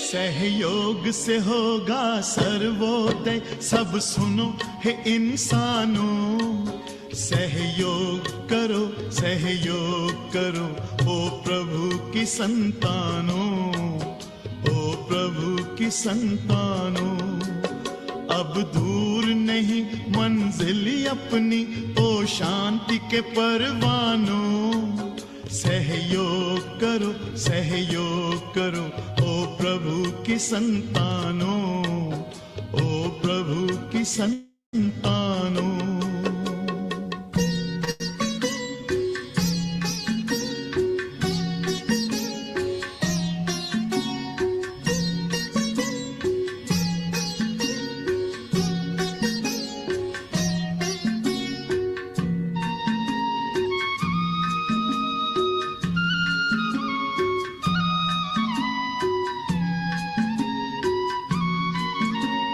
सहयोग से होगा सर्वोदय, सब सुनो हे इंसानों। सहयोग करो, सहयोग करो, ओ प्रभु की संतानों, ओ प्रभु की संतानों। अब दूर नहीं मंजिल अपनी, ओ शांति के परवानों। सहयोग करो, सहयोग करो, ओ प्रभु की संतानों, ओ प्रभु की संतानों।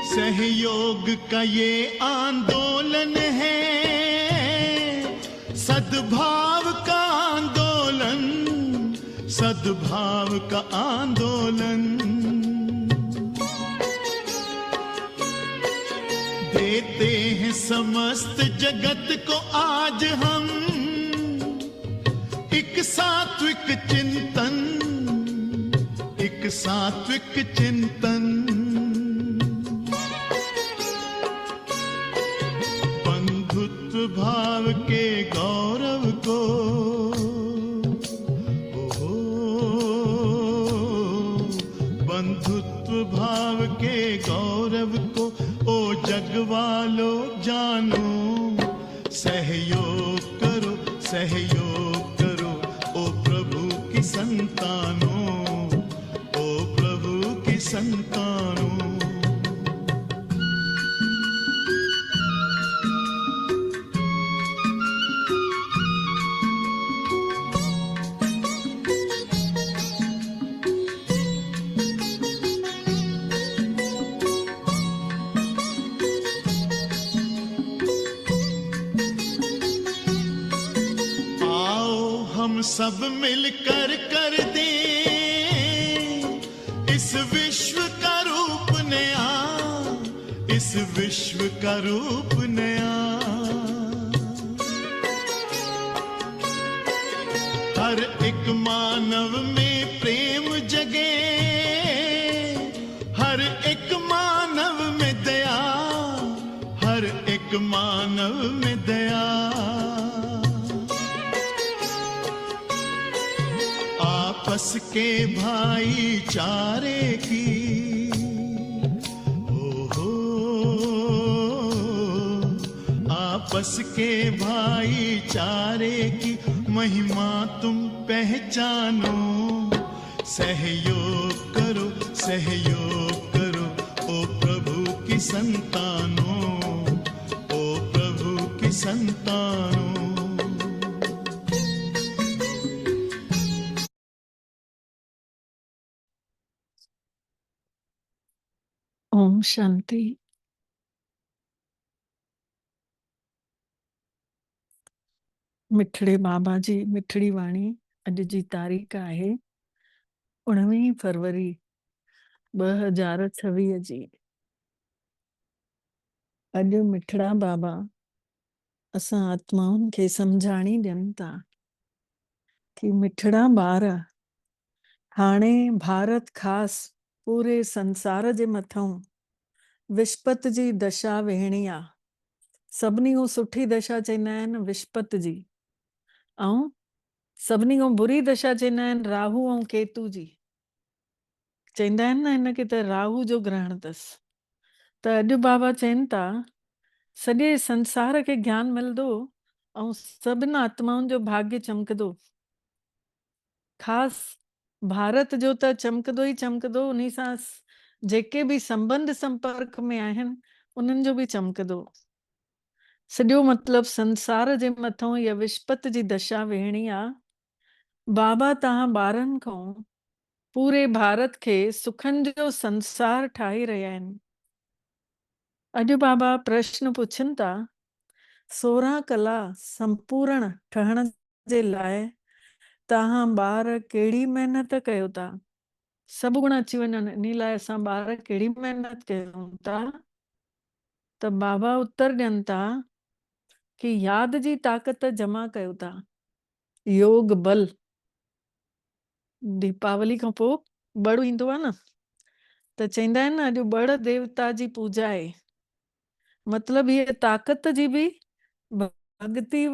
सहयोग का ये आंदोलन है, सद्भाव का आंदोलन, सद्भाव का आंदोलन। देते हैं समस्त जगत को आज हम एक सात्विक चिंतन, एक सात्विक चिंतन। भाव के गौरव को, ओहो, बंधुत्व भाव के गौरव को, ओ जग वालो जानो। सहयोग करो, सहयोग करो, ओ प्रभु की संतानों, ओ प्रभु की संतानों। हम सब मिलकर कर दें इस विश्व का रूप नया, इस विश्व का रूप नया। हर एक मानव में प्रेम जगे, हर एक मानव में दया, हर एक मानव में दया। आपस के भाईचारे की, ओहो, आपस के भाईचारे की महिमा तुम पहचानो। सहयोग करो, सहयोग करो, ओ प्रभु की संतानों, ओ प्रभु की संतानों। ओम शांति। मिठड़े बाबा जी मिठड़ी वाणी। अॼु जी तारीख़ आहे 19 फरवरी 2026 जी। अॼु मिठड़ा बाबा असां आत्माउनि खे सम्झाणी ॾियनि था कि मिठड़ा ॿार हाणे भारत ख़ासि पूरे संसार जे मथां विस्पत जी दशा वेहणी आहे। सभिनी खां सुठी दशा चवंदा आहिनि विस्पत जी, ऐं सभिनी खां बुरी दशा चवंदा आहिनि राहु ऐं केतु जी। चवंदा आहिनि न हिनखे त राहु जो ग्रहण अथसि। त अॼु बाबा चवनि था सॼे संसार खे ज्ञान मिलंदो ऐं सभिनि आत्माउनि जो भाग्य चमकंदो। ख़ासि भारत जो त चमकंदो ई चमकंदो, उन सां जेके बि संबंध संपर्क में आहिनि उन्हनि जो बि चमकंदो। सॼो मतिलबु संसार जे मथां इहा विस्पत जी दशा वेहणी आहे। बाबा तव्हां ॿारनि खां पूरे भारत खे सुखनि जो संसार ठाहे रहिया आहिनि। अॼु बाबा प्रश्न पुछनि था 16 कला संपूर्ण ठहण जे लाइ तव्हां ॿार कहिड़ी महिनत कयो था? सभु गुण अची वञनि, इन लाइ असां ॿार कहिड़ी महिनत कयूं था, त बाबा उत्तर ॾियनि था कि यादि जी ताक़त जमा कयो था, योग बल। दीपावली खां पोइ बड़ ईंदो आहे न, त चवंदा आहिनि न अॼु बड़ देवता जी पूजा आहे। मतिलबु हीअ ताक़त जी बि भॻतीअ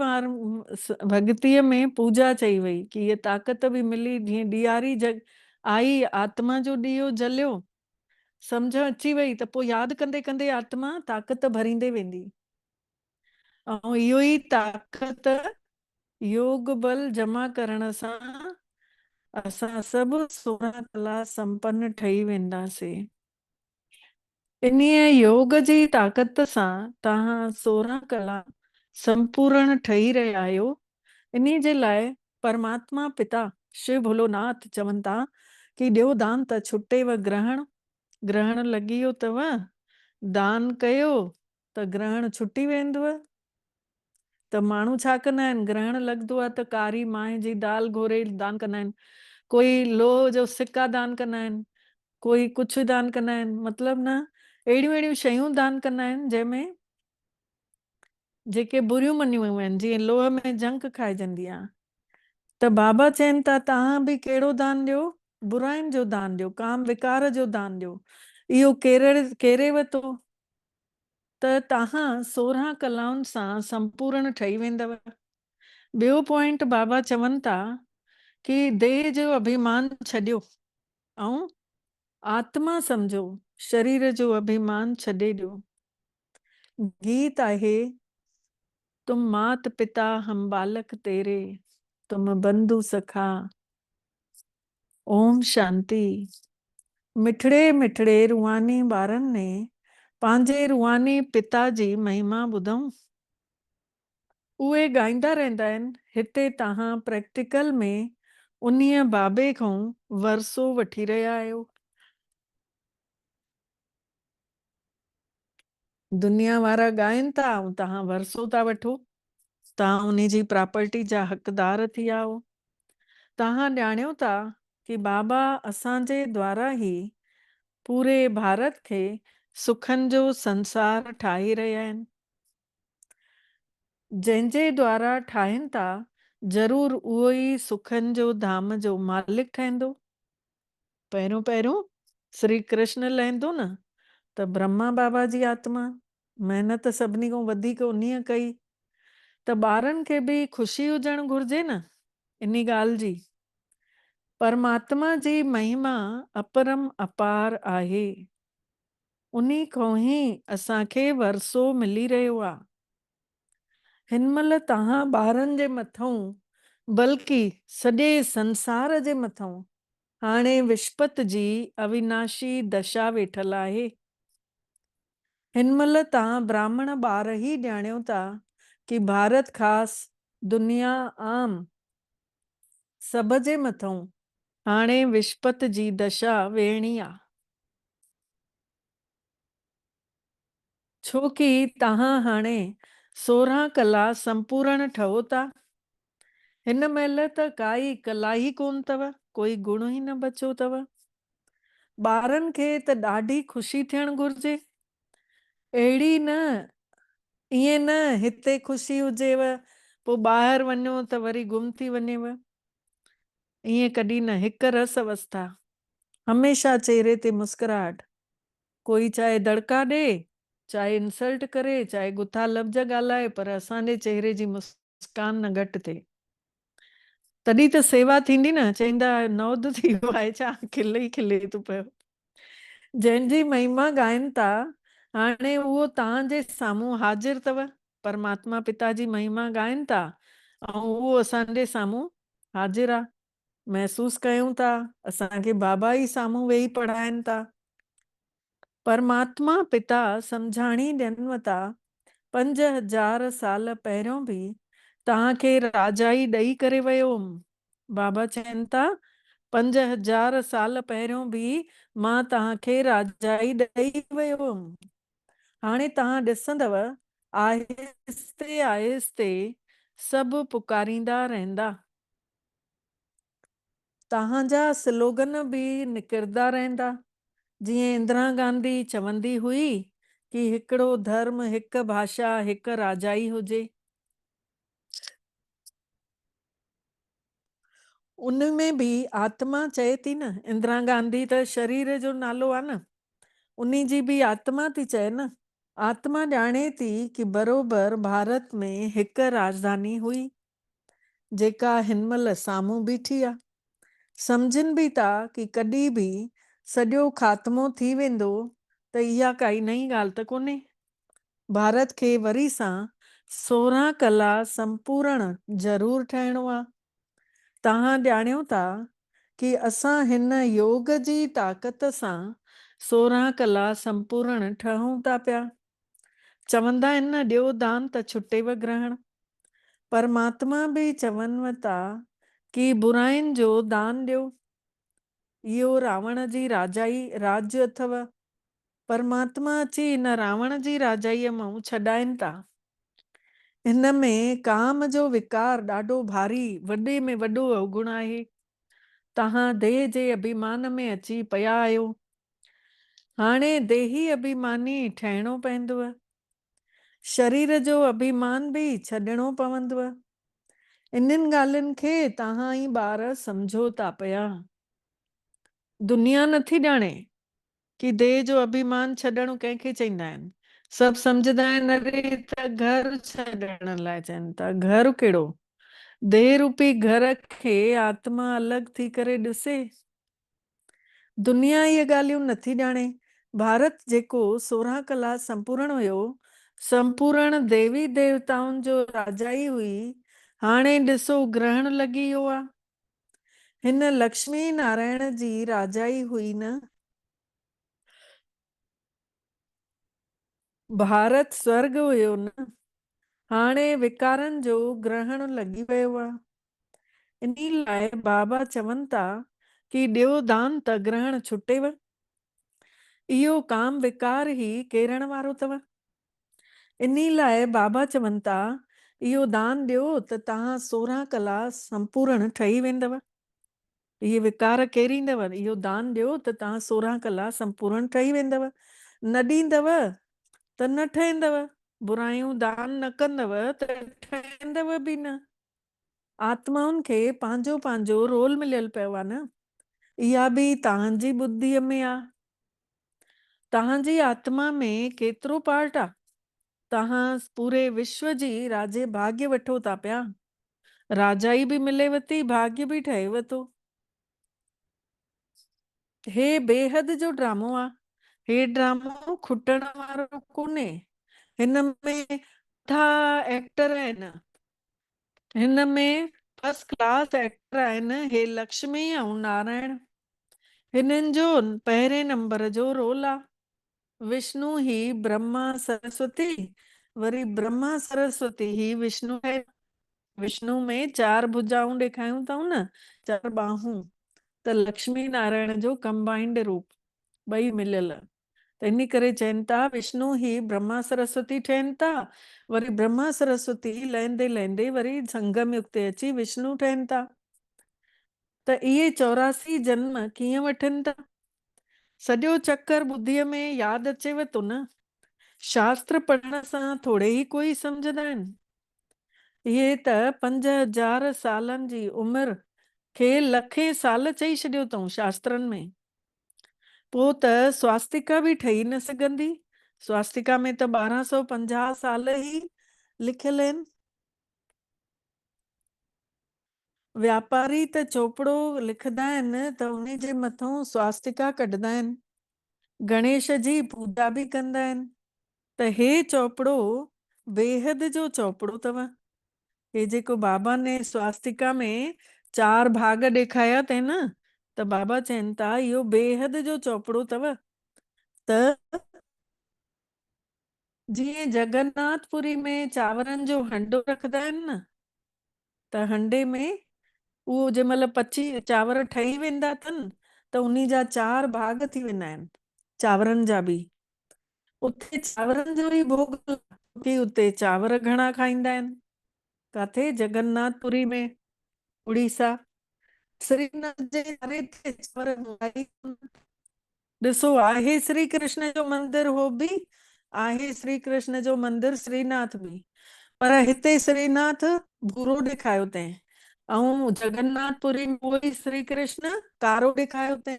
में पूजा चई वई, कि हीअ ताक़त बि मिली। जीअं ॾियारी आई, आत्मा जो ॾीओ जलियो, सम्झ अची वई, त पोइ यादि कंदे कंदे आत्मा ताक़त भरींदे वेंदी। ऐं इहो ई ताक़त योग बल जमा करण सां असां सभु 16 कला संपन्न ठही वेंदासीं। इन्हीअ योग जी ताक़त सां तव्हां 16 कला संपूर्ण ठही रहिया आहियो। इन्ही जे लाइ परमात्मा पिता शिव भोलोनाथ चवनि था कि ॾियो दान त छुटेव ग्रहण। ग्रहण लॻी वियो अथव, दान कयो त ग्रहण छुटी वेंदव। त माण्हू छा कंदा आहिनि, ग्रहण लॻंदो आहे त कारी माए जी दाल घोरे दान कंदा आहिनि, कोई लोह जो सिक्का दान कंदा आहिनि, कोई कुझु दान कंदा आहिनि। मतिलबु न, अहिड़ियूं अहिड़ियूं शयूं दान कंदा आहिनि जंहिंमें जेके बुरियूं मञियूं वियूं आहिनि, जीअं लोह में जंक खाइजंदी आहे। त बाबा चवनि था तव्हां बि कहिड़ो दान ॾियो, बुराइनि जो दान ॾियो, काम विकार जो दान ॾियो। इहो केरेव थो त तव्हां 16 कलाउनि सां संपूर्ण ठही वेंदव। ॿियो पॉइंट बाबा चवनि था कि देह जो अभिमान छॾियो ऐं आत्मा सम्झो, शरीर जो अभिमान छॾे ॾियो। गीत आहे, तुम मात पिता हम बालक तेरे, तुम बंधु सखा। ओम शांति। मिठड़े मिठड़े रूहानी ॿारनि ने पंहिंजे रूहानी पिता जी महिमा ॿुधऊं। उहे ॻाईंदा रहंदा आहिनि। हिते तव्हां प्रैक्टिकल में उन्हीअ बाबे खां वरसो वठी रहिया आहियो। दुनिया वारा ॻाइनि था ऐं तव्हां वरसो था वठो, तव्हां उन जी प्रॉपर्टी जा हक़दार थी विया आहियो। तव्हां ॼाणियो था कि बाबा असांजे द्वारा ई पूरे भारत खे सुखनि जो संसार ठाहे रहिया आहिनि। जंहिंजे द्वारा ठाहिनि था, ज़रूरु उहो ई सुखनि जो धाम जो मालिक ठहंदो। पहिरियों पहिरियों श्री कृष्ण लहंदो न, त ब्रह्मा बाबा जी आत्मा महिनत सभिनी खां वधीक उन्हीअ कई। त ॿारनि खे बि ख़ुशी हुजणु घुरिजे न इन ॻाल्हि जी। परमात्मा जी महिमा अपरम अपार आहे, उन्ही खां ई असांखे वरसो मिली रहियो आहे। हिन महिल तव्हां ॿारनि जे मथां, बल्कि सॼे संसार जे मथां हाणे विस्पत जी अविनाशी दशा वेठल आहे। हिन महिल तव्हां ब्राह्मण ॿार ई ॼाणियो था कि भारत ख़ासि दुनिया आम सभ जे मथां हाणे विस्पत जी दशा वेहणी आहे। छो कि तव्हां हाणे 16 कला संपूर्ण ठहो था। हिन महिल त काई कला ई कोन अथव, कोई गुण ई न बचियो अथव। ॿारनि खे त ॾाढी ख़ुशी थियणु घुरिजे। अहिड़ी न, ईअं न हिते ख़ुशी हुजेव पोइ ॿाहिरि वञो त वरी गुम थी वञेव, ईअं कॾहिं न। हिकु रस अवस्था, हमेशह चेहरे ते मुस्कुराहट। कोई चाहे दड़का ॾे, चाहे इंसल्ट करे, चाहे गुथा लफ़्ज़ ॻाल्हाए, पर असांजे चेहरे जी मुस्कान न घटि थिए। तॾहिं त सेवा थींदी न, चवंदा नौध थी वियो आहे छा, खिले ई खिले थो पियो। जंहिंजी महिमा ॻाइनि था, हाणे उहो तव्हांजे साम्हूं हाज़िर अथव। परमात्मा पिता जी महिमा ॻाइनि था ऐं उहो असांजे साम्हूं हाज़िर आहे। महसूसु कयूं था असांखे बाबा ई साम्हूं वेही पढ़ाइनि था। परमात्मा पिता सम्झाणी ॾियनि था, 5000 साल पहिरियों बि तव्हांखे राजाई ॾेई करे वियो हुअमि। बाबा चवनि था 5000 साल पहिरियों बि मां तव्हांखे राजाई ॾेई वियो हुअमि। हाणे तव्हां ॾिसंदव, आहिस्ते आहिस्ते सभु पुकारींदा रहंदा। तव्हांजा स्लोगन बि निकिरंदा रहंदा, जीअं इंदिरा गांधी चवंदी हुई कि हिकिड़ो धर्म, हिकु भाषा, हिकु राजाई हुजे। उनमें बि आत्मा चए थी न, इंदिरा गांधी त शरीर जो नालो आहे न, उन्ही जी बि आत्मा थी चए न। आत्मा ॼाणे थी कि बरोबर भारत में हिकु राजधानी हुई, जेका हिनमहिल साम्हूं बीठी आहे। सम्झनि बि था कि कॾहिं बि सॼो ख़ात्मो थी वेंदो त इहा काई नई ॻाल्हि त कोन्हे। भारत खे वरी सां 16 कला संपूर्ण ज़रूर ठाहिणो आहे। तव्हां ॼाणियो था कि असां हिन योग जी ताक़त सां 16 कला संपूर्ण ठहूं था पिया। चवंदा आहिनि न, ॾियो दान त छुटेव ग्रहण। परमात्मा बि चवनि था कि बुराइनि जो दान ॾियो। इहो रावण जी राजाई राज्य अथव। परमात्मा अची हिन रावण जी राजाईअ मां छॾाइनि था। हिन में काम जो विकार ॾाढो भारी, वॾे में वॾो अवगुण आहे। तव्हां देह जे अभिमान में अची पिया आहियो। हाणे देही अभिमानी ठहिणो पवंदव। शरीर जो अभिमान बि छॾिणो पवंदव। इन्हनि ॻाल्हियुनि खे तव्हां ई ॿार सम्झो था पिया। दुनिया नथी ॼाणे कि देह जो अभिमान छॾणु कंहिंखे चईंदा आहिनि। सभु सम्झंदा आहिनि अरे त घर छॾण लाइ चवनि था। घर कहिड़ो? देह रूपी घर खे आत्मा अलॻि थी करे ॾिसे। दुनिया इहे ॻाल्हियूं नथी ॼाणे। भारत जेको 16 कला संपूर्ण हुयो, संपूर्ण देवी देवताउनि जो राजाई हुई, हाणे ॾिसो ग्रहण लॻी वियो आहे। हिन लक्ष्मी नारायण जी राजाई हुई न। भारत स्वर्ग हुयो न। हाणे विकारनि जो ग्रहण लॻी वियो आहे। इन लाइ बाबा चवनि था कि ॾियो दान त ग्रहण छुटेव। इहो काम विकार ई केरण वारो अथव। इन लाइ बाबा चवनि था इहो दान ॾियो त तव्हां 16 कला संपूर्ण ठही वेंदव। इहे विकार केरींदव। इहो दान ॾियो त तव्हां 16 कला संपूर्ण ठही वेंदव। न ॾींदव त न ठहींदव। बुराइयूं दान न कंदव त ठहींदव बि न। आत्माउनि खे पंहिंजो पंहिंजो रोल मिलियल पियो आहे न। इहा बि तव्हांजी बुद्धीअ में आहे। तव्हांजी आत्मा में केतिरो पार्ट आहे? तव्हां पूरे विश्व जी राजे भाग्य वठो था पिया। राजाई बि मिलेव थी, भाग्य बि ठहेव थो। हे बेहद जो ड्रामो आहे। हे ड्रामो खुटण वारो कोन्हे। हिन में था एक्टर आहिनि। हिन में फर्स्ट क्लास एक्टर आहिनि। हे लक्ष्मी ऐं नारायण। हिननि जो पहिरें नंबर जो रोल आहे। विष्णु ही ब्रह्मा सरस्वती, वरी ब्रह्मा सरस्वती ही विष्णु है। विष्णु में 4 भुजाऊं ॾेखारियूं अथऊं न, 4 बाहूं, त लक्ष्मी नारायण जो कंबाइंड रूप, ॿई मिलियल। त इन करे चवनि था विष्णु ही ब्रह्मा सरस्वती ठहनि था, वरी ब्रह्मा सरस्वती लहंदे लहंदे वरी संगम युग ते अची विष्णु ठहनि था। त इहे 84 जन्म कीअं वठनि था? सॼो चक्कर ॿुद्धीअ में यादि अचेव थो न। शास्त्र पढ़ण सां थोरे ई कोई सम्झंदा आहिनि। इहे त 5000 सालनि जी उमिरि खे लखे साल चई छॾियो अथऊं शास्त्रनि में। पोइ त स्वास्तिका बि ठही न सघंदी। स्वास्तिका में त 1250 साल ई लिखियल आहिनि। व्यापारी त चोपड़ो लिखंदा आहिनि त उन जे मथां स्वास्तिका कढंदा आहिनि। गणेश जी पूजा बि कंदा आहिनि। त हे चोपड़ो बेहद जो चोपड़ो अथव। हे जेको बाबा ने स्वास्तिका में 4 भाग ॾेखारिया अथई न, त बाबा चवनि था इहो बेहद जो चोपड़ो अथव। त जीअं जगन्नाथपुरी में चांवरनि जो हंडो रखंदा आहिनि न, त हंडे में उहो जंहिं महिल पची चांवर ठही वेंदा अथनि त उन जा 4 भाग थी वेंदा आहिनि चांवरनि जा बि। उते चांवरनि जो ई भोग, की उते चांवर घणा खाईंदा आहिनि। काथे? जगन्नाथपुरी में, उड़ीसा। श्रीनाथ जे नाले ते चांवर हूंदा ई कोन। ॾिसो, आहे श्री कृष्ण जो मंदिर हो बि, आहे श्री कृष्ण जो मंदिर श्रीनाथ बि, पर हिते श्रीनाथ भूरो ॾेखारियो अथईं, ऐं जगन्नाथपुरी में उहो ई श्री कृष्ण कारो ॾेखारियो अथईं।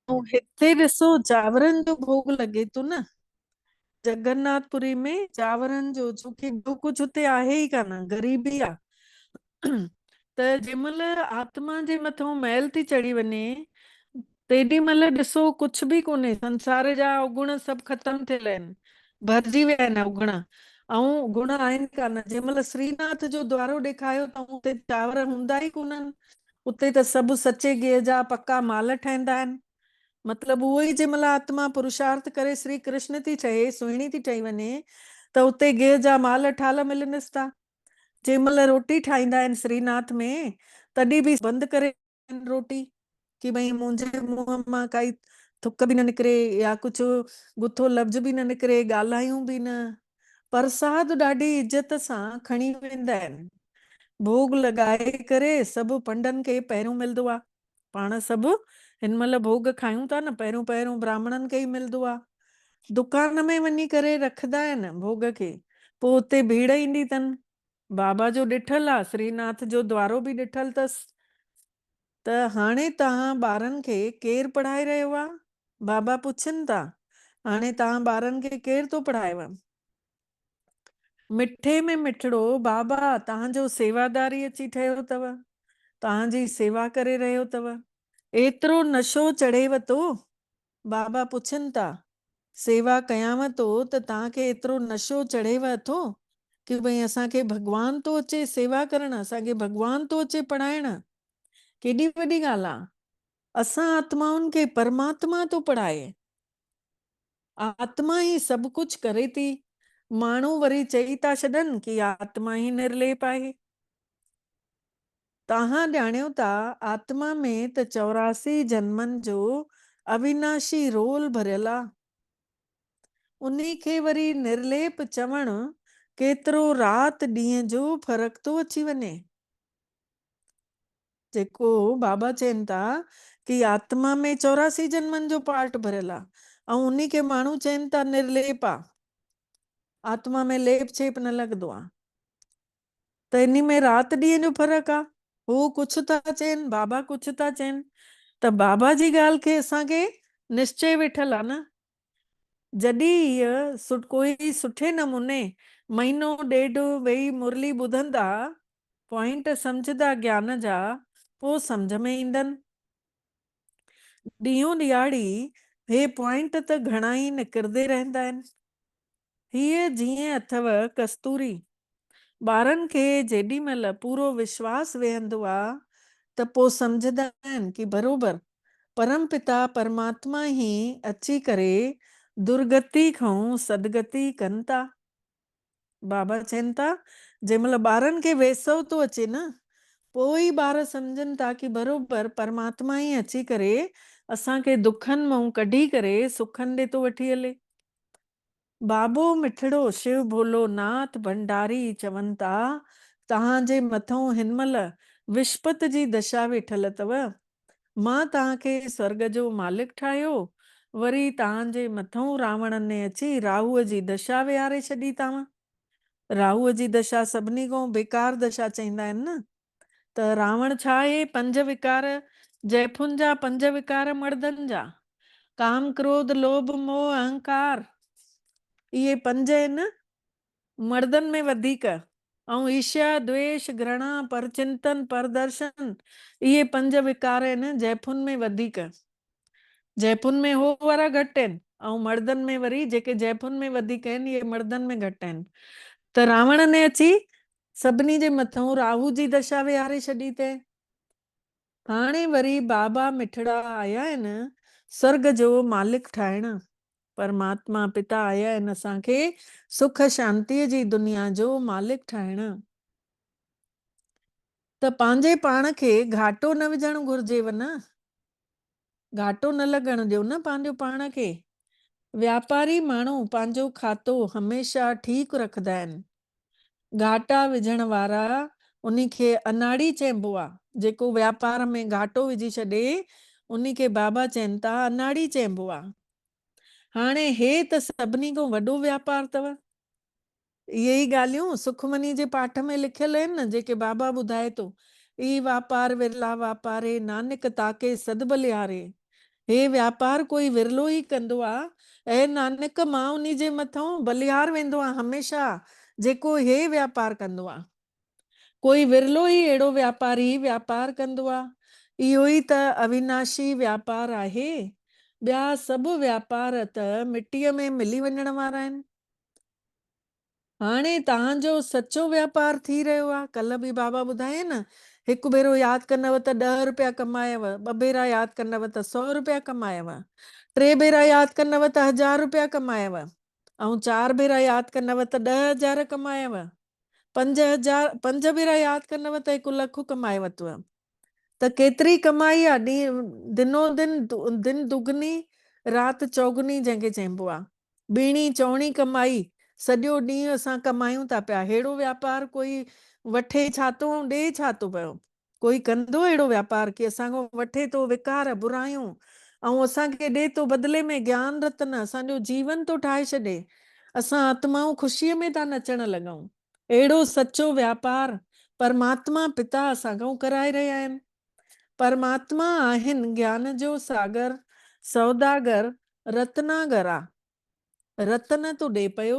ऐं हिते ॾिसो चांवरनि जो भोग लॻे थो न जगन्नाथपुरी में, चांवरनि जो, छोकी ॿियो कुझु हुते आहे ई कान, ग़रीबी आहे। त जंहिंमहिल आत्मा जे मथां मैल थी चढ़ी वञे, तेॾी महिल ॾिसो कुझु बि कोन्हे, संसार जा अवगुण सभु ख़तम थियल आहिनि, भरिजी विया आहिनि अवगुण, ऐं गुण आहिनि कान। जंहिंमहिल श्रीनाथ जो द्वारो ॾेखारियो त उते चांवर हूंदा ई कोन्हनि, उते त सभु सचे गिह जा पक्का माल ठहंदा आहिनि। मतिलबु उहो ई जंहिंमहिल आत्मा पुरुषार्थ करे श्री कृष्ण थी ठहे, सुहिणी थी ठही वञे, त उते गिह जा माल ठाल मिलनिसि था। जंहिंमहिल रोटी ठाहींदा आहिनि श्रीनाथ में, तॾहिं बि बंदि करे रोटी, कि भई मुंहिंजे मुंहं मां काई थुक बि न निकिरे, या कुझु गुथो लफ़्ज़ बि न निकिरे, ॻाल्हायूं बि न। प्रसाद ॾाढी इज़त सां खणी वेंदा आहिनि, भोग लॻाए करे सभु पंडनि खे पहिरियों मिलंदो आहे। पाण सभु हिन महिल भोग खायूं था न, पहिरियों पहिरियों ब्राह्मणनि खे ई मिलंदो आहे। दुकान में वञी करे रखंदा आहिनि भोग खे, पोइ हुते भीड़ ईंदी अथनि। बाबा जो ॾिठल आहे, श्रीनाथ जो द्वारो बि ॾिठल अथसि। त हाणे तव्हां ॿारनि खे केरु पढ़ाए रहियो आहे? बाबा पुछनि था, हाणे तव्हां ॿारनि खे केरु थो पढ़ाएव? मिठे में मिठड़ो बाबा तव्हांजो सेवादारी अची ठहियो अथव, तव्हांजी सेवा करे रहियो अथव। एतिरो नशो चढ़ेव थो, बाबा पुछनि था, सेवा कयांव थो त तव्हांखे एतिरो नशो चढ़ेव थो कि भई असांखे भॻवान थो अचे सेवा करणु, असांखे भॻवान थो अचे पढ़ाइणु। केॾी वॾी ॻाल्हि आहे। असां आत्माउनि खे परमात्मा थो पढ़ाए, आत्मा ई सभु कुझु करे थी। माण्हू वरी चई था छॾनि कि आत्मा ई निर्लेप आहे। तव्हां ॼाणियो था आत्मा में त 84 जन्मनि जो अविनाशी रोल भरियल आहे। उन खे वरी निर्लेप चवणु केतिरो राति ॾींहं जो फ़र्क़ु थो अची वञे। जेको बाबा चवनि था कि आत्मा में 84 जन्मनि जो पार्ट भरियल आहे, ऐं उन खे माण्हू चवनि था निर्लेप आहे, आत्मा में लेप छेप न लॻंदो आहे। त इन में राति ॾींहं जो फ़र्क़ु आहे। हू कुझु था चवनि, बाबा कुझु था चवनि, त बाबा जी ॻाल्हि खे असांखे निश्चय वेठल आहे न। जॾहिं हीअ कोई सुठे नमूने महीनो ॾेढ वेही मुरली ॿुधंदा, पॉइंट सम्झंदा ज्ञान जा, पोइ सम्झ में ईंदनि। ॾींहों ॾियाड़ी हे पॉइंट त घणा ई निकिरंदे रहंदा आहिनि। हीअ जीअं अथव कस्तूरी, ॿारनि खे जेॾी महिल पूरो विश्वास वेहंदो आहे त पोइ सम्झंदा आहिनि कि बरोबर परमपिता परमात्मा ई अची करे दुर्गति खां सदगति कनि था। बाबा चवनि था जंहिं महिल ॿारनि खे वेसव थो अचे न, पोइ ई ॿार सम्झनि था कि बरोबर परमात्मा ई अची करे असांखे दुखनि मां कढी करे सुखनि ॾे थो वठी हले। बाबो मिठड़ो शिव भोलो नाथ भंडारी चवनि था तव्हांजे मथां हिन महिल विस्पत जी दशा वेठल अथव। मां तव्हांखे स्वर्ग जो मालिक ठाहियो, वरी तव्हांजे मथां रावण ने अची राहुअ जी दशा विहारे छॾी अथव। राहुअ जी दशा सभिनी खां बेकार दशा चईंदा आहिनि न। त रावण छा आहे? 5 विकार, जैफुनि जा 5 विकार मर्दनि जा, काम क्रोध लोभ मोह अहंकार, इहे 5 आहिनि मर्दनि में वधीक, ऐं ईर्ष्या द्वेष घृणा परचिंतन परदर्शन, इहे 5 विकार आहिनि जैफुनि में वधीक। जैफुनि में हो वारा घटि आहिनि, ऐं मर्दनि में वरी जेके जैफुनि में वधीक आहिनि इहे मर्दनि में घटि आहिनि। त रावण ने अची सभिनी जे मथां राहु जी दशा विहारे छॾी अथई। हाणे वरी बाबा मिठड़ा आया आहिनि स्वर्ग जो मालिक ठाहिण। परमात्मा पिता आया आहिनि असांखे सुख शांतीअ जी दुनिया जो मालिक ठाहिण। त पंहिंजे पाण खे घाटो न विझणु घुर्जेव न, घाटो न लॻण ॾियो न पंहिंजो पाण खे। व्यापारी माण्हू पंहिंजो खातो हमेशह ठीकु रखंदा आहिनि। घाटा विझण वारा उन खे अनाड़ी चइबो आहे। जेको व्यापार में घाटो विझी छॾे उन खे बाबा चवनि था अनाड़ी चइबो आहे। हाणे हे त सभिनी खां वॾो व्यापार अथव। इहे ई ॻाल्हियूं सुखमनी जे पाठ में लिखियल आहिनि न, जेके बाबा ॿुधाए थो। ई वापार विरला वापारे नानक ताके सद बलिहारे। हे व्यापार कोई विरलो ई कंदो आहे ऐं नानक मां उन जे मथां बलिहार वेंदो आहे हमेशा, जेको हे व्यापार कंदो आहे। कोई विरलो ई अहिड़ो व्यापारी व्यापार कंदो आहे। इहो ई त अविनाशी व्यापार आहे। ॿिया सभु व्यापार त मिटीअ में मिली वञण वारा आहिनि। हाणे तव्हांजो सचो व्यापार थी रहियो आहे। कल्ह बि बाबा ॿुधाए न, हिकु भेरो यादि कंदव त 10 रुपया कमायव, 2 भेरा यादि कंदव त 100 रुपया कमायव, 3 भेरा यादि कंदव त 1000 रुपया कमायव, ऐं 4 भेरा यादि कंदव त 10,000 कमायव, 5 भेरा यादि कंदव त 1 लख कमाए वरितव। त केतिरी कमाई आहे। दिनो दिन दुगनी राति चौगुनी जंहिंखे चइबो आहे। ॿीणी चौणी कमाई, सॼो ॾींहुं असां कमायूं था पिया। अहिड़ो व्यापार कोई वठे छा थो ऐं ॾिए छा थो पियो। कोई कंदो अहिड़ो व्यापार की असांखो वठे थो विकार बुरायूं ऐं असांखे ॾिए थो बदिले में ज्ञान रतन, असांजो जीवन थो ठाहे छॾे। असां आत्माऊं ख़ुशीअ में था नचण लॻूं। अहिड़ो सचो व्यापार परमात्मा पिता असांखां कराए रहिया आहिनि। परमात्मा आहिनि ज्ञान जो सागर, सौदागर, रत्नागर आहे। रतन थो ॾे पियो।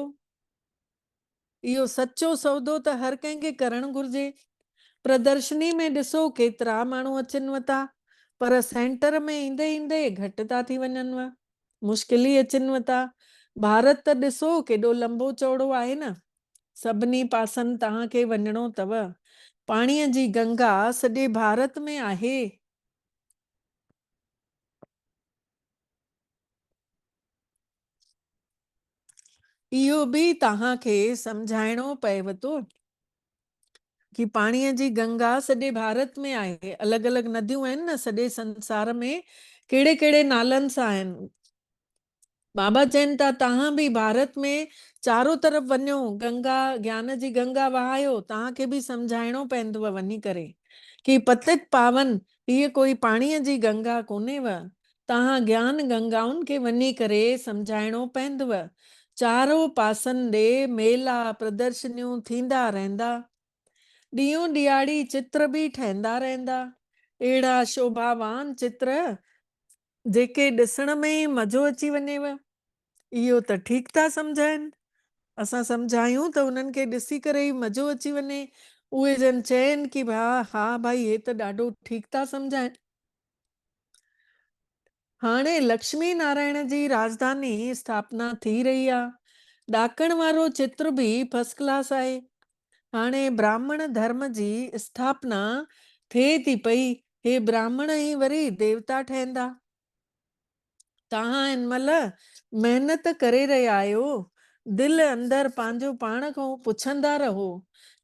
इहो सचो सौदो त हर कंहिंखे करणु घुर्जे। प्रदर्शनी में ॾिसो केतिरा माण्हू अचनि था, पर सेंटर में ईंदे ईंदे घटि था थी वञनि। मुश्किल ई अचनि था। भारत त ॾिसो केॾो लंबो चौड़ो आहे न। सभिनी पासनि तव्हांखे वञिणो अथव। पाणीअ जी गंगा सॼे भारत में आहे। इहो बि तव्हांखे सम्झाइणो पएव थो कि पाणीअ जी गंगा सॼे भारत में आहे। अलॻि अलॻि नदियूं आहिनि न सॼे संसार में, कहिड़े कहिड़े नालनि सां आहिनि। बाबा चवनि था तव्हां बि भारत में चारो तरफ़ वञो, गंगा ज्ञान जी गंगा वहायो। तव्हांखे बि सम्झाइणो पवंदव वञी करे कि पतित पावन हीअ कोई पाणीअ जी गंगा कोन्हेव। तव्हां ज्ञान गंगाउनि खे वञी करे सम्झाइणो पवंदव। चारो पासनि ॾे मेला प्रदर्शनियूं थींदा रहंदा। ॾींहों ॾियारी चित्र बि ठहंदा रहंदा। अहिड़ा शोभावान चित्र जेके ॾिसण में ई मज़ो अची वञेव। इहो त ठीकु था सम्झाइनि। असां सम्झायूं त उन्हनि खे ॾिसी करे ई मज़ो अची वञे। उहे जन चइनि कि हा भाई हे त ॾाढो ठीकु था सम्झाइनि। हाणे लक्ष्मी नारायण जी राजधानी स्थापना थी रही आहे। ॾाकण वारो चित्र बि फर्स्ट क्लास आहे। हाणे ब्राह्मण धर्म जी स्थापना थिए थी पई। हे ब्राह्मण ई वरी देवता ठहंदा। तव्हां हिन महिल महिनत करे रहिया आहियो। दिलि अंदरि पंहिंजो पाण खां पुछंदा रहो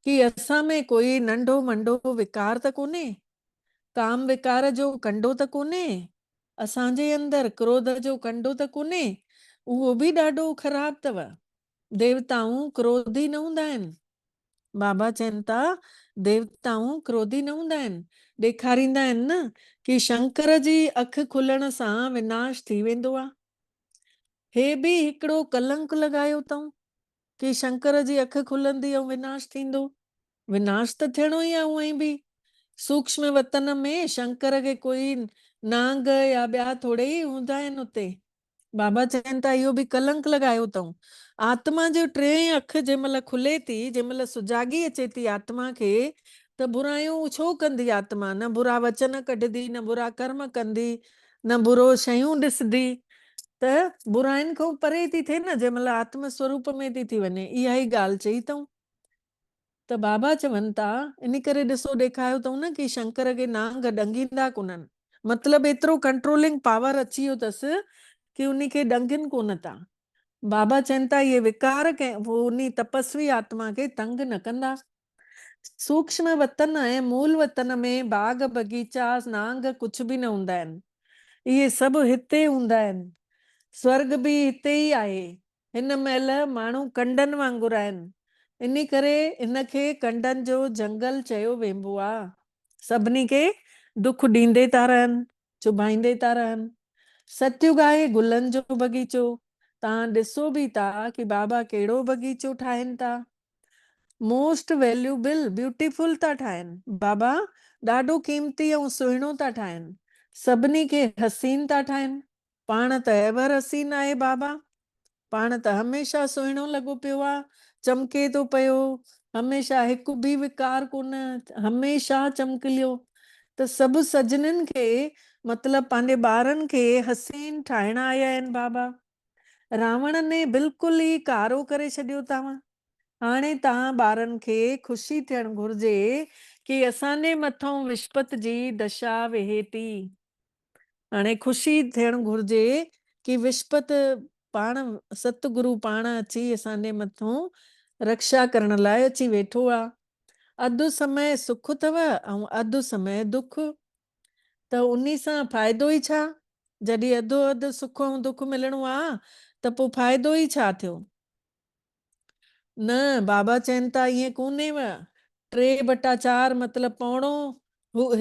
कि असां में कोई नंढो मंढो विकार त कोन्हे, काम विकार जो कंडो त कोन्हे, असांजे अंदरि क्रोध जो कंडो त कोन्हे। उहो बि ॾाढो ख़राबु अथव। देवताऊं क्रोधी न हूंदा आहिनि। बाबा चवनि था देवताऊं क्रोधी न हूंदा आहिनि। ॾेखारींदा आहिनि न कि शंकर जी अखि खुलण सां विनाश थी वेंदो आहे। हे बि हिकिड़ो कलंक लॻायो अथऊं कि शंकर जी अखि खुलंदी ऐं विनाश थींदो। विनाश त थियणो ई आहे। उअं ई बि सूक्ष्म वतन में शंकर खे कोई नांग या ॿिया थोरे ई हूंदा आहिनि उते। बाबा चवनि था इहो बि कलंक लॻायो अथऊं। आत्मा जो टें अखि जंहिं महिल खुले थी, जंहिं महिल सुजागी अचे थी आत्मा खे, त बुरायूं छो कंदी आत्मा? न बुरा वचन कढंदी, न बुरा कर्म कंदी, न बुरो शयूं ॾिसंदी। त बुराइनि खां परे थी थिए न जंहिं महिल आत्म स्वरूप में थी वञे। इहा ई ॻाल्हि चई अथऊं। त बाबा चवनि था इन करे ॾिसो ॾेखारियो अथऊं न कि शंकर खे नांग ॾंगींदा कोन्हनि। मतिलबु एतिरो कंट्रोलिंग पावर अची वियो अथसि कि उन खे ॾंगनि कोन था। बाबा चवनि था इहे विकार उन तपस्वी आत्मा खे तंग न कंदा। सूक्ष्म वतन ऐं मूल वतन में बाग बगीचा नांग कुछ बि न हूंदा आहिनि। इहे सभु हिते हूंदा आहिनि। स्वर्ग बि हिते ई आहे। हिन महिल माण्हू कंडनि वांगुरु आहिनि। इन करे इनखे कंडनि जो जंगल चयो वेंबो आहे। सभिनी खे दुख ॾींदे था रहनि, चुभाईंदे था रहनि। सत्युग आहे गुलनि जो बगीचो। तव्हां ॾिसो बि था कि बाबा कहिड़ो बगीचो ठाहिनि था। मोस्ट वैल्यूबल ब्यूटीफुल था ठाहिनि। बाबा ॾाढो क़ीमती ऐं सुहिणो था ठाहिनि। सभिनी खे हसीन था ठाहिनि। पाण त एवर हसीन आहे बाबा। पाण त हमेशह सुहिणो लॻो पियो आहे, चमके थो पियो। हमेशह हिकु बि विकार कोन, हमेशह चमकलियो। त सभु सजननि खे मतिलबु पंहिंजे ॿारनि खे हसीन ठाहिण आया आहिनि बाबा। रावण ने बिल्कुलु ई कारो करे छॾियो अथव। हाणे तव्हां ॿारनि खे ख़ुशी थियणु घुरिजे कि असांजे मथां विस्पति जी दशा वेहे थी। हाणे ख़ुशी थियणु घुरिजे कि विस्पति पाण सतगुरु पाण अची असांजे मथां रक्षा करण लाइ अची वेठो आहे। अधु समय सुख अथव ऐं अधु समय दुख। त उन सां फ़ाइदो ई छा? जॾहिं अधो अधु सुख ऐं दुख मिलणो आहे त पोइ फ़ाइदो ई छा थियो? न, बाबा चवनि था ईअं कोन्हेव। 3/4 मतिलबु पौणो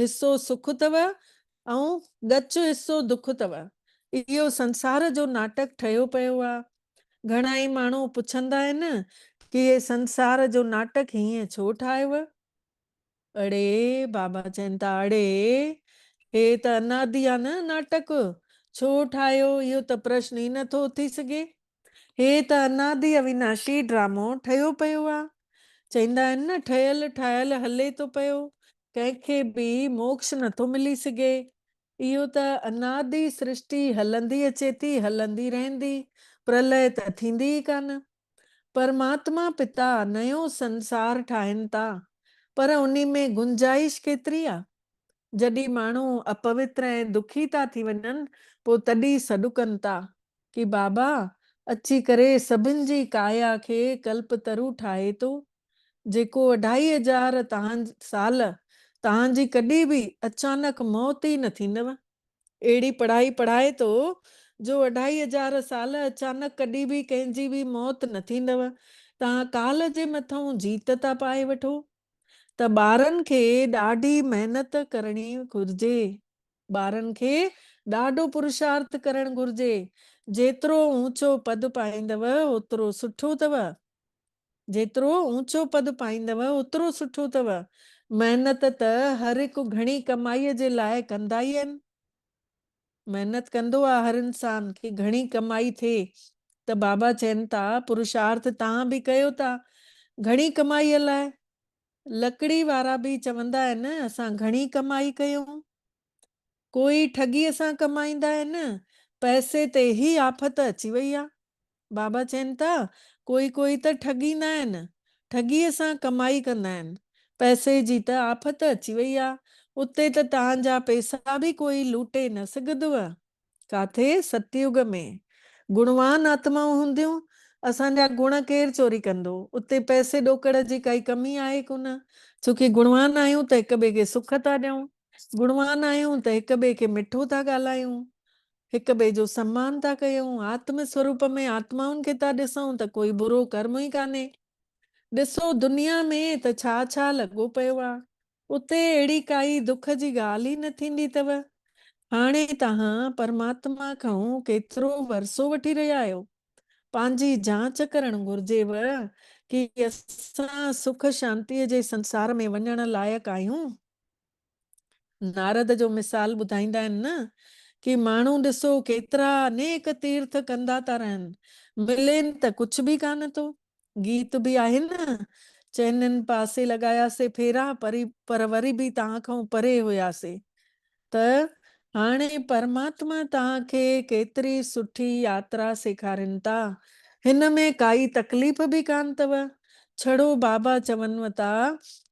हिसो सुख अथव ऐं ॻच हिसो दुख अथव। इहो संसार जो नाटक ठहियो पियो आहे। घणा ई माण्हू पुछंदा आहिनि कि हे संसार जो नाटक हीअं छो ठाहियव? अड़े बाबा चवनि था अड़े हे त अनादि आहे न नाटक। छो ठाहियो इहो त प्रश्न ई नथो थी सघे। हे त अनादि अविनाशी ड्रामो ठहियो पियो आहे। चवंदा आहिनि न ठहियल ठाहियल हले थो पियो, कंहिंखे बि मोक्ष नथो मिली सघे। इहो त अनादि सृष्टि हलंदी अचे थी, हलंदी रहंदी। प्रलय त थींदी ई कान। परमात्मा पिता नयो संसार ठाहिनि था, पर उन में गुंजाइश केतिरी आहे? जॾहिं माण्हू अपवित्र ऐं दुखी था थी वञनि पोइ तॾहिं सॾु कनि था कि बाबा अची करे सभिनि जी काया खे कल्पतरू ठाहे थो। जेको 2500 साल तव्हांजी कॾहिं बि अचानक मौत ई न थींदव। अहिड़ी पढ़ाई पढ़ाए थो जो 2500 साल अचानक कॾहिं बि कंहिंजी बि मौत न थींदव। तव्हां काल जे मथां जीत था पाए वठो। त ॿारनि खे ॾाढी महिनत करणी घुरिजे। ॿारनि खे ॾाढो पुरुषार्थ करणु घुरिजे। जेतिरो ऊचो पद पाईंदव ओतिरो सुठो अथव। जेतिरो ऊचो पद पाईंदव ओतिरो सुठो अथव। महिनत त हर हिकु घणी कमाईअ जे लाइ कंदा ई आहिनि। महिनत कंदो आहे हर इंसान कि घणी कमाई थिए। त बाबा चवनि था पुरुषार्थ तव्हां बि कयो था घणी कमाईअ लाइ। लकड़ी वारा बि चवंदा आहिनि असां घणी कमाई कयूं। कोई ठगीअ सां कमाईंदा आहिनि, पैसे ते ई आफ़त अची वई आहे। बाबा चवनि था कोई त ठगींदा आहिनि, ठगीअ सां कमाई कंदा आहिनि, पैसे जी त आफ़त अची वई आहे। उते त तव्हांजा पैसा बि कोई लूटे न सघंदव। काथे? सतयुग में गुणवान आत्माऊं हूंदियूं। असांजा गुण केरु चोरी कंदो? उते पैसे ॾोकड़ जी काई कमी आहे कोन। छोकी गुणवान आहियूं त हिक ॿिए खे सुख था ॾियूं। गुणवान आहियूं त हिक ॿिए खे मिठो था ॻाल्हायूं, हिक ॿिए जो सम्मान था कयूं। आत्म स्वरूप में आत्माउनि खे था ॾिसूं त कोई बुरो कर्म ई कान्हे। ॾिसो दुनिया में त छा छा लॻो पियो आहे। उते अहिड़ी काई दुख जी ॻाल्हि ई न थींदी अथव। हाणे तव्हां परमात्मा खां केतिरो वरसो वठी रहिया आहियो? पंहिंजी जांच करणु घुरिजेव कि असां सुख शांतीअ जे संसार में वञण लाइक़ु आहियूं। नारद जो मिसाल ॿुधाईंदा आहिनि न कि माण्हू ॾिसो केतिरा अनेक तीर्थ कंदा था रहनि, मिलेनि त कुझु बि कान थो। गीत बि आहे न, चइनिनि पासे लॻायासीं फेरा पर वरी बि तव्हां खां परे हुयासीं। त हाणे परमात्मा तव्हांखे केतिरी सुठी यात्रा सेखारिनि था। हिन में काई तकलीफ़ बि कान अथव। छड़ो बाबा चवनि था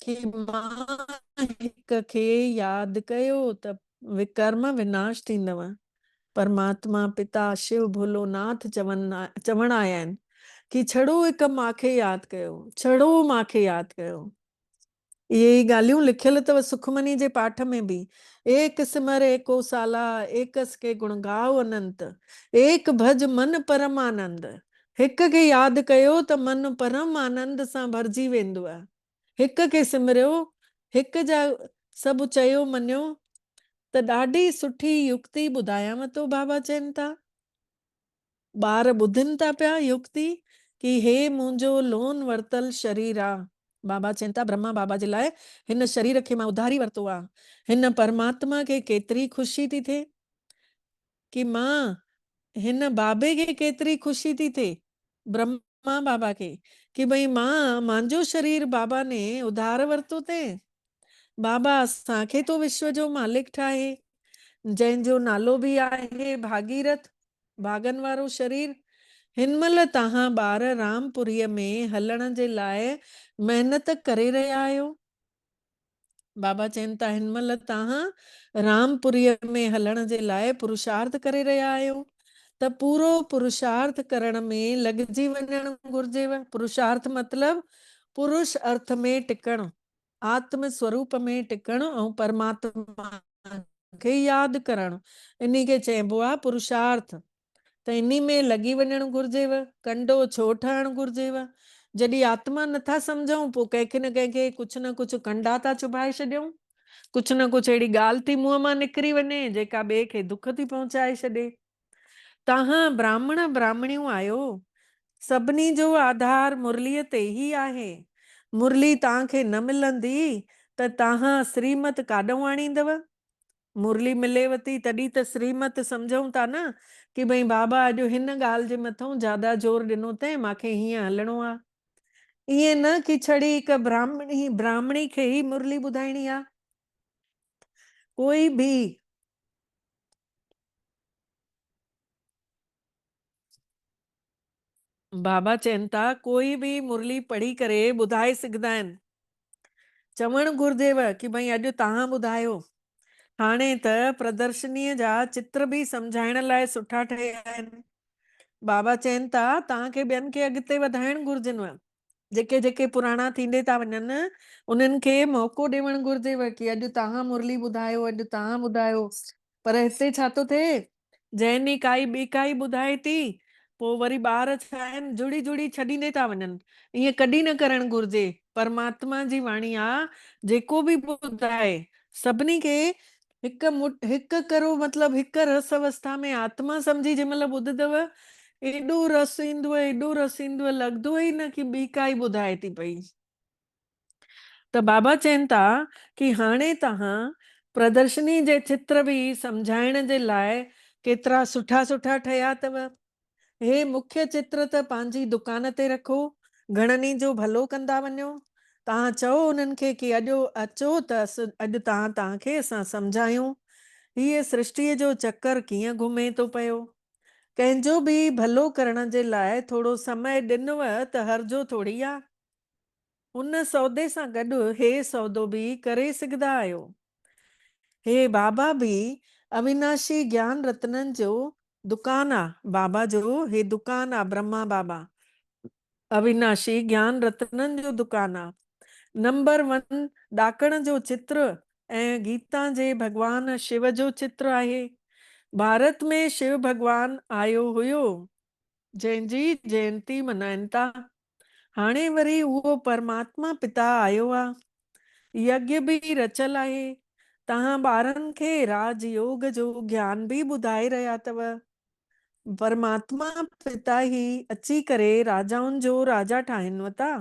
कि मां हिक खे यादि कयो त विकर्म विनाश थींदव। परमात्मा पिता शिव भोलोनाथ चवण आया आहिनि कि छड़ो हिक मांखे यादि कयो, छड़ो मांखे यादि कयो। इहे ई ॻाल्हियूं लिखियल अथव सुखमनी जे पाठ में बि। एक सिमर एको साला, एकस के गुण गाओ अनंत, एक भज मन परम आनंद। हिक खे यादि कयो त मन परम आनंद सां भरिजी वेंदो आहे। हिक खे सिमरियो, हिक जा सभु चयो मञियो त ॾाढी सुठी युक्ति ॿुधायांव थो। बाबा चवनि था, ॿार ॿुधनि था पिया युक्ति कि हे मुंहिंजो लोन वरतल शरीर आहे। बाबा चवनि था ब्रह्मा बाबा जे लाइ हिन शरीर खे मां उधारी वरितो आहे। हिन परमात्मा खे केतिरी ख़ुशी थी थिए कि मां हिन बाबे खे केतिरी ख़ुशी थी थिए, ब्रह्मा बाबा खे, कि भई मुंहिंजो शरीर बाबा ने उधार वरितो अथई। बाबा असांखे तो विश्व जो मालिक ठाहे, जंहिंजो नालो बि आहे भागीरथ, भागन वारो शरीर। हिन महिल तव्हां ॿार रामपुरीअ में हलण जे लाइ महिनत करे रहिया आहियो। बाबा चवनि था हिन महिल तव्हां रामपुरीअ में हलण जे लाइ पुरुषार्थ करे रहिया आहियो, त पूरो पुरुषार्थ करण में लॻजी वञणु घुर्जेव। पुरुषार्थ मतलब पुरुष अर्थ में टिकणु, आत्म स्वरूप में टिकणु ऐं परमात्मा खे यादि करणु, इन खे चइबो आहे पुरुषार्थ। त इन में लॻी वञणु घुर्जेव, कंडो छो ठहणु घुर्जेव। जॾहिं आत्मा नथा सम्झूं पोइ कंहिंखे न कंहिंखे कुझु न कुझु कंडा था चुभाए छॾियूं, कुझु न कुझु अहिड़ी ॻाल्हि थी मुंहं मां निकिरी वञे जेका ॿिए खे दुख थी पहुचाए छॾे। तव्हां ब्राह्मण ब्राह्मणियूं आहियो, सभिनी जो आधार मुरलीअ ते ई आहे। मुरली तव्हांखे न मिलंदी त तव्हां श्रीमत काॾों आणींदव। मुरली मिलेव थी तॾहिं त श्रीमत सम्झूं था न कि भई बाबा अॼु हिन ॻाल्हि जे मथां ज्यादा जोर ॾिनो अथई, मूंखे हीअं हलणो आहे। ईअं न कि छड़ी हिकु ब्राह्मणी खे ई मुरली ॿुधाइणी आहे। कोई बि बाबा चवनि था कोई बि मुरली पढ़ी करे ॿुधाए सघंदा आहिनि। चवणु घुर्जेव कि भई अॼु तव्हां ॿुधायो। हाणे त प्रदर्शनीअ जा चित्र बि सम्झाइण लाइ सुठा ठहिया आहिनि। बाबा चवनि था तव्हांखे ॿियनि खे अॻिते वधाइणु घुर्जनव। जेके जेके पुराणा थींदे था वञनि उन्हनि खे मौक़ो ॾियणु घुर्जेव कि अॼु तव्हां मुरली ॿुधायो, अॼु तव्हां ॿुधायो। पर हिते छा थो थिए, जंहिं ॾींहुं काई ॿी काई ॿुधाए थी पोइ वरी ॿार छा आहिनि जुड़ी जुड़ी छॾींदे था वञनि। ईअं कॾहिं न करणु घुर्जे। परमात्मा जी वाणी आहे, जेको बि ॿुधाए सभिनी खे हिकु करो, मतलब हिकु रस अवस्था में आत्मा सम्झी जंहिं महिल ॿुधदव एॾो रस ईंदो, एॾो रस ईंदो, लॻंदो ई न कि ॿी काई ॿुधाए थी पई। त बाबा चवनि था कि हाणे तव्हां प्रदर्शनी जे चित्र बि सम्झाइण जे लाइ केतिरा सुठा सुठा ठहिया अथव। हे मुख्य चित्र त पंहिंजी दुकान ते रखो, घणनि जो भलो कंदा वञो। तव्हां चओ उन्हनि खे कि अॼु अचो त अॼु तव्हांखे असां सम्झायूं हीअ सृष्टिअ जो चक्कर कीअं घुमे थो पियो। कंहिंजो बि भलो करण जे लाइ थोरो समय ॾिनव त हर्जो थोड़ी आहे। उन सौदे सां गॾु हे सौदो बि करे सघंदा आहियो। हे बाबा बि अविनाशी ज्ञान रत्ननि जो दुकान आहे। बाबा जो हे दुकान आहे, ब्रह्मा बाबा अविनाशी ज्ञान रत्ननि जो दुकान आहे। नंबर 1 ॾाकण जो चित्र ऐं गीता जे भगवान शिव जो चित्र आहे। भारत में शिव भगवान आयो हुयो जंहिंजी जयंती मनाइनि था। हाणे वरी उहो परमात्मा पिता आयो आहे, यज्ञ बि रचियल आहे। तव्हां ॿारनि खे राजयोग जो ज्ञान बि ॿुधाए रहिया अथव। परमात्मा पिता ही अची करे राजाउनि जो राजा ठाहिनि था।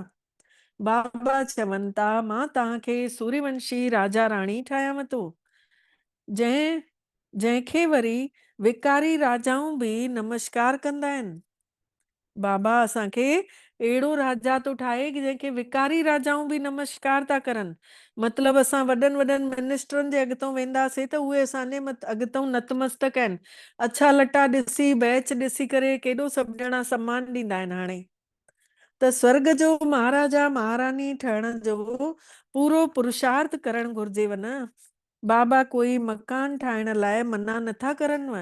बाबा चवनि था मां तव्हांखे सूर्यवंशी राजा राणी ठाहियांव थो, जंहिंखे वरी विकारी राजाऊं बि नमस्कार कंदा आहिनि। बाबा असांखे अहिड़ो राजा थो ठाहे कि जंहिंखे विकारी राजाऊं बि नमस्कार था करनि। मतलब असां वॾनि वॾनि मिनिस्टरनि जे अॻितो वेंदासीं त उहे असांजे अॻितो नतमस्तक आहिनि। अच्छा लटा ॾिसी, बैच ॾिसी करे केॾो सभु ॼणा सम्मान ॾींदा आहिनि। हाणे त स्वर्ग जो महाराजा महारानी ठहण जो पूरो पुरुषार्थ करणु घुर्जेव न। बाबा कोई मकान ठाहिण लाइ मना नथा करनव,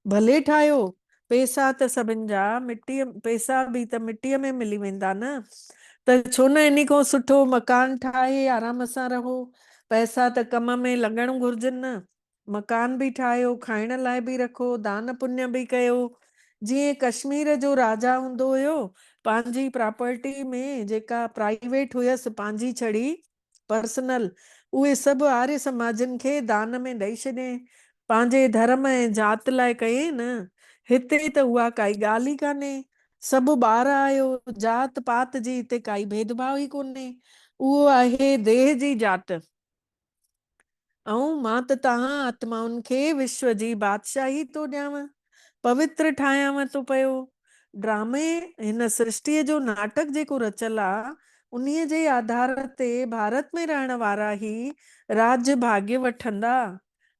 भले ठाहियो। पैसा त सभिनि जा पैसा बि त मिटीअ में मिली वेंदा न। त छो न इन खां सुठो मकान ठाहे आराम सां रहो। पैसा त कम में लॻण घुरिजनि न। मकान बि ठाहियो, खाइण लाइ बि रखो, दान पुण्य बि कयो। जीअं कश्मीर जो राजा हूंदो हुयो, पंहिंजी प्रॉपर्टी में जेका प्राइवेट हुयसि पंहिंजी छड़ी पर्सनल, उहे सभु आर्य समाजनि खे दान में ॾेई छॾे, पंहिंजे धर्म ऐं जात लाइ कयई न। हिते त उहा काई ॻाल्हि ई कान्हे। सभु ॿार आयो, जात पात जी हिते काई भेदभाव ई कोन्हे। उहो आहे देह जी जात। ऐं मां त तव्हां आत्माउनि खे विश्व जी बादशाही थो ॾियांव, पवित्र ठाहियांव थो पियो। ड्रामे हिन सृष्टिअ जो नाटक जेको रचियल आहे, उन्हीअ जे आधार ते भारत में रहण वारा ई राज्य भाग्य वठंदा।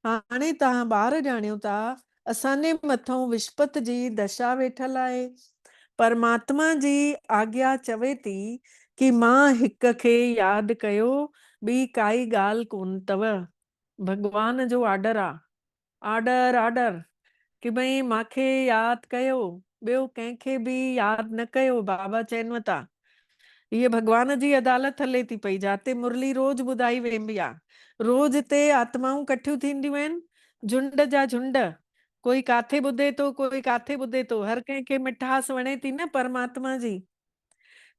हाणे तव्हां ॿार ॼाणियो था, असांजे मथां विस्पत जी दशा वेठल आहे। परमात्मा जी आज्ञा चवे थी कि मां हिक खे यादि कयो, ॿी काई ॻाल्हि कोन अथव। भगवान जो ऑर्डर आहे, ऑर्डर ऑर्डर कि भई मांखे यादि कयो, ॿियो कंहिंखे बि यादि न कयो। बाबा चवनि था, हीअ भगवान जी अदालत हले थी पई, जाते मुरली रोज ॿुधाई वेंदी आहे। रोज हिते आत्माऊं कठियूं थींदियूं आहिनि, झुंड जा झुंड। कोई काथे ॿुधे थो, कोई काथे ॿुधे थो। हर कंहिंखे मिठास वणे थी न परमात्मा जी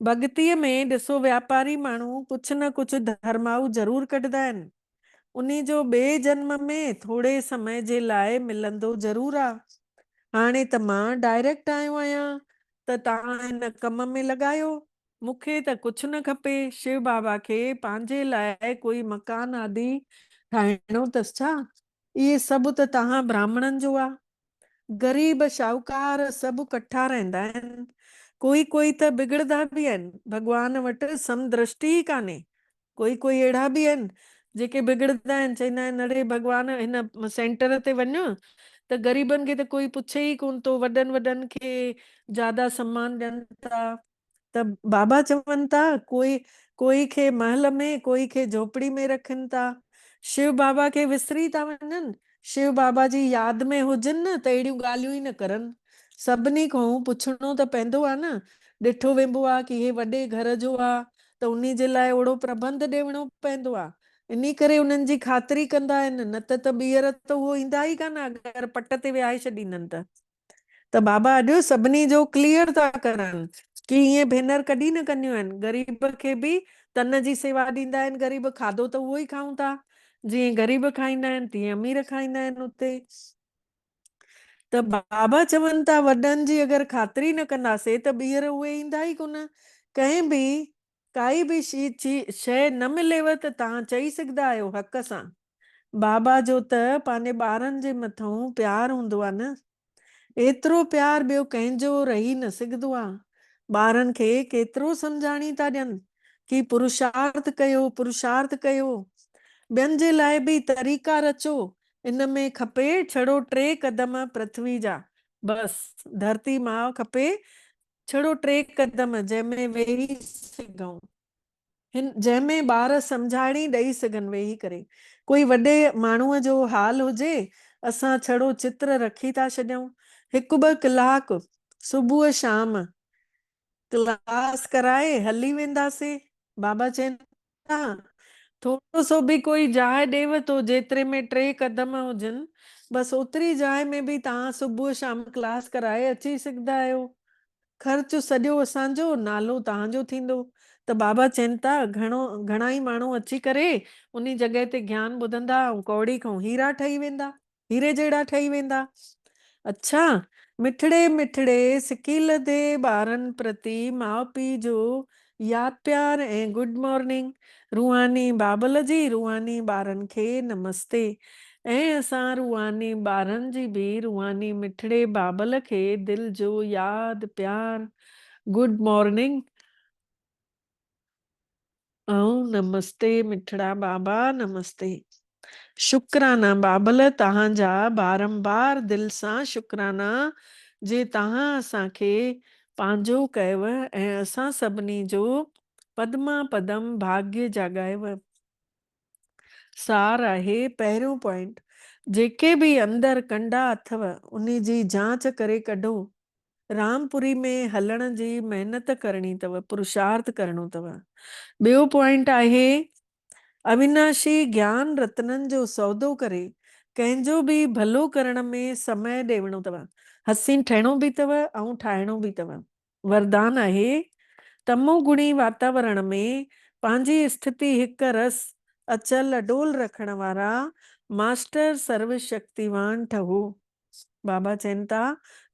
भक्तीअ में। ॾिसो, व्यापारी माण्हू कुझु न कुझु धर्माऊ ज़रूर कढंदा आहिनि। उन्ही जो ॿिए जन्म में थोरे समय जे लाइ मिलंदो ज़रूर आहे। हाणे त मां डायरेक्ट आयो आहियां, त तव्हां हिन कम में लॻायो। मूंखे त कुझु न खपे। शिव बाबा खे पंहिंजे लाइ कोई मकान आदि ठाहिणो अथसि छा? इहे सभु त तव्हां ब्राह्मणनि जो आहे। ग़रीब शाहूकार सभु कठा रहंदा आहिनि। कोई कोई त बिगड़ंदा बि आहिनि, भॻवान वटि समदृष्टि ई कान्हे। कोई कोई अहिड़ा बि आहिनि जेके बिगड़ंदा आहिनि, चवंदा आहिनि अड़े भॻवान हिन सेंटर ते वञो त ग़रीबनि खे त कोई पुछे ई कोन थो, वॾनि वॾनि खे ज्यादा सम्मान ॾियनि था। त बाबा चवनि था, कोई कोई खे महल में, कोई खे झोपड़ी में रखनि था। शिव बाबा खे विसरी था वञनि। शिव बाबा जी यादि में हुजनि न त अहिड़ियूं ॻाल्हियूं ई न करनि। सभिनी खां पुछणो त पवंदो आहे न। ॾिठो वेंदो आहे कि हे वॾे घर जो आहे, त उन्ही जे लाइ ओड़ो प्रबंध ॾियणो पवंदो आहे। इन करे उन्हनि जी ख़ातिरी कंदा आहिनि, न त ॿीहर त उहो ईंदा ई कान अगरि पट ते विहाए छॾींदनि त बाबा अॼु सभिनी जो क्लियर था करनि कि ईअं भेनर कॾहिं न कंदियूं आहिनि। ग़रीब खे बि तन जी सेवा ॾींदा आहिनि। ग़रीब खाधो त उहो ई खाऊं था, जीअं ग़रीब खाईंदा आहिनि तीअं अमीर खाईंदा आहिनि हुते। त बाबा चवनि था, वॾनि जी अगरि ख़ातिरी न कंदासीं त ॿीहर उहे ईंदा ई कोन। कंहिं बि काई बि शइ न मिलेव त तव्हां चई सघंदा आहियो हक़ सां, बाबा जो त पंहिंजे ॿारनि जे मथां प्यार हूंदो आहे न। एतिरो प्यार ॿियो कंहिंजो रही न सघंदो आहे। ॿारनि खे केतिरो सम्झाणी था ॾियनि कि पुरुषार्थ कयो, पुरुषार्थ कयो। ॿियनि जे लाइ बि तरीक़ा रचो। इन में खपे छड़ो 3 कदम पृथ्वी जा, बसि धरती माउ खपे छड़ो 3 कदम, जंहिंमें वेही सघूं, जंहिंमें ॿार सम्झाणी ॾेई सघनि वेही करे। कोई वॾे माण्हूअ जो हाल हुजे, असां छड़ो चित्र रखी था छॾियूं। 1-2 कलाक सुबुह शाम क्लास कराए हली वेंदासीं। बाबा चवनि था, थोरो सो बि कोई जाइ ॾेव थो जेतिरे में 3 कदम हुजनि, बसि ओतिरी जाइ में बि तव्हां सुबुह शाम क्लास कराए अची सघंदा आहियो। ख़र्चु सॼो असांजो, नालो तव्हांजो थींदो। त बाबा चवनि था, घणा ई माण्हू अची करे उन जॻह ते ज्ञान ॿुधंदा ऐं कौड़ी खां हीरा ठही वेंदा, हीरे जहिड़ा ठही वेंदा। अच्छा, मिठड़े मिठड़े सिकीलधे ॿारनि प्रति माउ पीउ जो यादि प्यार ऐं गुड मॉर्निंग। रूहानी बाबल जी रूहानी ॿारनि खे नमस्ते। ऐं असां रूहानी ॿारनि जी बि रूहानी मिठड़े बाबल खे दिलि जो यादि प्यार गुड मॉर्निंग ऐं नमस्ते। मिठड़ा बाबा नमस्ते। शुक्राना बाबल, तव्हांजा बारंबार दिलि सां शुक्राना जे तव्हां असांखे पंहिंजो कयव ऐं असां सभिनी जो पदमा पदम भाग्य जाॻायव। सार आहे, पहिरियों पॉइंट, जेके बि अंदरि कंडा अथव उन जी जांच करे कढो। रामपुरी में हलण जी महिनत करणी अथव, पुरुषार्थ करणो अथव। ॿियो पॉइंट आहे अविनाशी ज्ञान रत्ननि जो सौदो करे कंहिंजो बि भलो करण में समय ॾेवणो अथव। हसी ठहिणो बि अथव ऐं ठाहिणो बि अथव। वरदान आहे तमोगुणी वातावरण में पंहिंजी स्थिति हिक रस अचल अडोल रखण वारा मास्टर सर्वशक्तिवान ठहो। बाबा चवनि था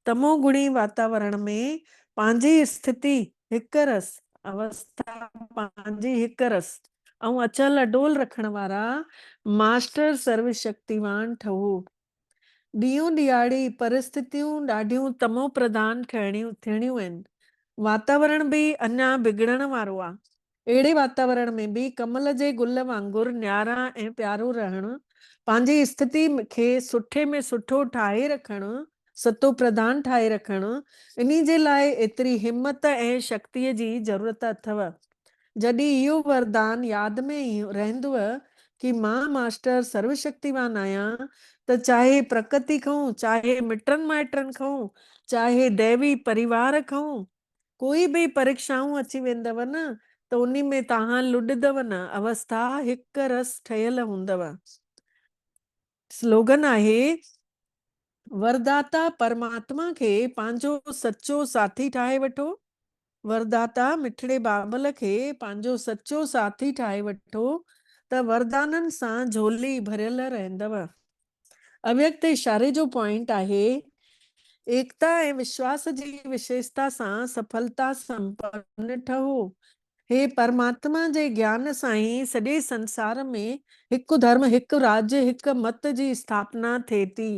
तमोगुणी वातावरण में पंहिंजी स्थिति हिक रस, अवस्था पंहिंजी हिक रस ऐं अचल अडोल रखण वारा मास्टर सर्वशक्तिवान ठहो। ॾींहों ॾियारी परिस्थितियूं ॾाढियूं तमो प्रधान थियणियूं आहिनि। वातावरण बि अञा बिगड़ण वारो आहे। अहिड़े वातावरण में बि कमल जे गुल वांगुरु न्यारा ऐं प्यारो रहणु, पंहिंजी स्थिति खे सुठे में सुठो ठाहे रखणु, सतो प्रधान ठाहे रखणु, इन्ही जे लाइ एतिरी हिम्मत ऐं शक्तिअ जी ज़रूरत अथव। जॾहिं इहो वरदान यादि में रहंदव कि मां मास्टर सर्वशक्तिवान आहियां, त चाहे प्रकृति खां, चाहे मिटनि माइटनि खां, चाहे दैवी परिवार खां कोई बि परीक्षाऊं अची वेंदव न, त उन में तव्हां लुॾंदव न, अवस्था हिक रस ठहियल हूंदव। स्लोगन आहे वरदाता परमात्मा खे पंहिंजो सचो साथी ठाहे वठो। वरदाता मिठड़े बाबल खे पंहिंजो सचो साथी ठाहे वठो त वरदाननि सां झोली भरियल रहंदव। अव्यक्त इशारे जो पॉइंट आहे एकता ऐं विश्वास जी विशेषता सां सफलता संपन्न ठहो। हे परमात्मा जे ज्ञान सां ई सॼे संसार में हिकु धर्म, हिकु राज्य, हिकु मत जी स्थापना थिए थी।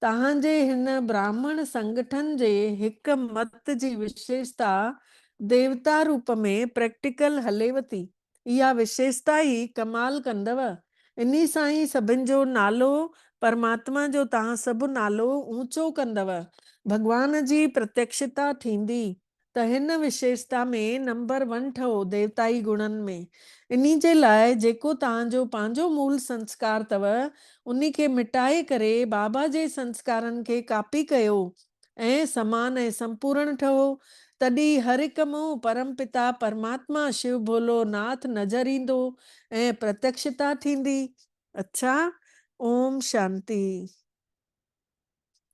तव्हांजे हिन ब्राह्मण संगठन जे हिकु मत जी विशेषता देवता रूप में प्रैक्टिकल हलेव थी। इहा विशेषता ई कमाल कंदव। इन्ही सां ई सभिनि जो नालो, परमात्मा जो तव्हां सभु नालो ऊंचो कंदव। भगवान जी प्रत्यक्षता थींदी। त हिन विशेषता में नंबर 1 ठहो देवताई गुणनि में। इन्ही जे लाइ जेको तव्हांजो पंहिंजो मूल संस्कार अथव उन खे मिटाए करे बाबा जे संस्कारनि खे कापी कयो ऐं समान ऐं संपूर्ण ठहो। तॾहिं हर हिक मां परम पिता परमात्मा शिव भोलो नाथ नज़र ईंदो ऐं प्रत्यक्षता थींदी। अच्छा, ओम शांति।